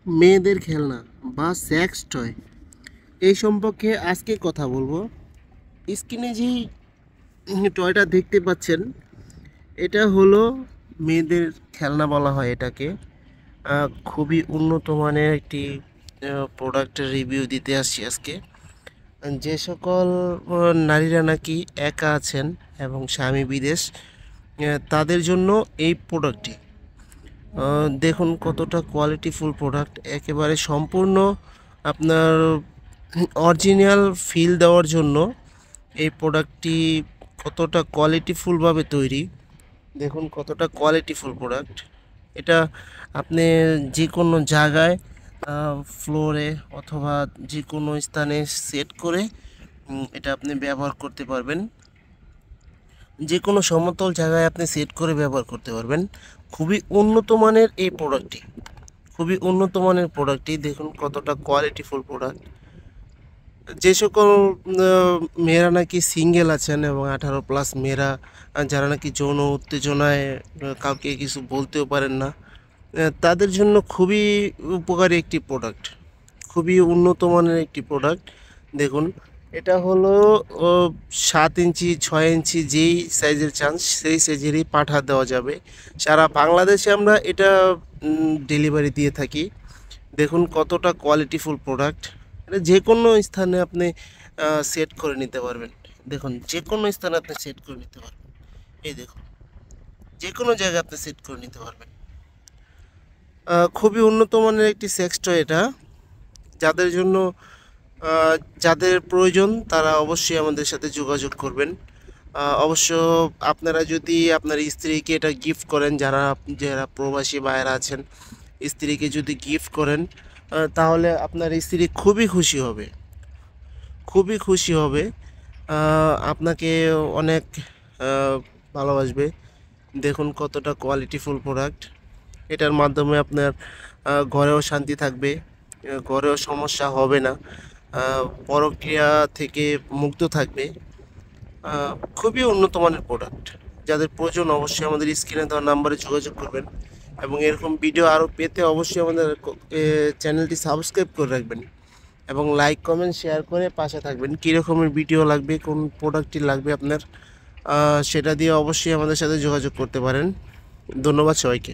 মেয়েদের খেলনা বা সেক্স টয় এই সম্পর্কে আজকে কথা বলবো। স্ক্রিনে যেই টয়টা দেখতে পাচ্ছেন এটা হলো মেয়েদের খেলনা বলা হয় এটাকে। খুবই উন্নত মানের একটি প্রোডাক্টের রিভিউ দিতে আসছি আজকে। যে সকল নারীরা নাকি একা আছেন এবং স্বামী বিদেশ, তাদের জন্য এই প্রোডাক্টটি। দেখুন কতটা কোয়ালিটিফুল প্রোডাক্ট, একেবারে সম্পূর্ণ আপনার অরিজিনাল ফিল দেওয়ার জন্য এই প্রোডাক্টটি কতটা কোয়ালিটিফুলভাবে তৈরি। দেখুন কতটা কোয়ালিটিফুল প্রোডাক্ট। এটা আপনি যে কোনো জায়গায়, ফ্লোরে অথবা যে কোনো স্থানে সেট করে এটা আপনি ব্যবহার করতে পারবেন। যে কোনো সমতল জায়গায় আপনি সেট করে ব্যবহার করতে পারবেন। খুবই উন্নত মানের এই প্রোডাক্টটি, খুবই উন্নত মানের প্রোডাক্টটি। দেখুন কতটা কোয়ালিটিফুল প্রোডাক্ট। যে সকল মেয়েরা নাকি সিঙ্গেল আছেন এবং 18+ মেয়েরা, যারা নাকি যৌন উত্তেজনায় কাউকে কিছু বলতেও পারেন না, তাদের জন্য খুবই উপকারী একটি প্রোডাক্ট, খুবই উন্নত মানের একটি প্রোডাক্ট। দেখুন এটা হলো 7 ইঞ্চি 6 ইঞ্চি, যেই সাইজের চান সেই সাইজেরই পাঠা দেওয়া যাবে। সারা বাংলাদেশে আমরা এটা ডেলিভারি দিয়ে থাকি। দেখুন কতটা কোয়ালিটিফুল প্রোডাক্ট। এটা যে কোনো স্থানে আপনি সেট করে নিতে পারবেন। দেখুন যে কোনো স্থানে আপনি সেট করে নিতে পারবেন। এই দেখুন যে কোনো জায়গায় আপনি সেট করে নিতে পারবেন। খুবই উন্নত মানের একটি সেক্স টয় এটা। যাদের জন্য যাদের প্রয়োজন তারা অবশ্যই আমাদের সাথে যোগাযোগ করবেন। অবশ্য আপনারা যদি আপনার স্ত্রীকে এটা গিফট করেন, যারা যারা প্রবাসী ভাইয়েরা আছেন, স্ত্রীকে যদি গিফট করেন তাহলে আপনার স্ত্রী খুবই খুশি হবে, খুবই খুশি হবে, আপনাকে অনেক ভালোবাসবে। দেখুন কতটা কোয়ালিটিফুল প্রোডাক্ট। এটার মাধ্যমে আপনার ঘরেও শান্তি থাকবে, ঘরেও সমস্যা হবে না, পরক্রিয়া থেকে মুক্ত থাকবে। খুবই উন্নত মানের প্রোডাক্ট। যাদের প্রয়োজন অবশ্যই আমাদের স্ক্রিনে দেওয়া নাম্বারে যোগাযোগ করবেন এবং এরকম ভিডিও আরও পেতে অবশ্যই আমাদের চ্যানেলটি সাবস্ক্রাইব করে রাখবেন এবং লাইক কমেন্ট শেয়ার করে পাশে থাকবেন। কী রকমের ভিডিও লাগবে, কোন প্রোডাক্টটি লাগবে আপনার, সেটা দিয়ে অবশ্যই আমাদের সাথে যোগাযোগ করতে পারেন। ধন্যবাদ সবাইকে।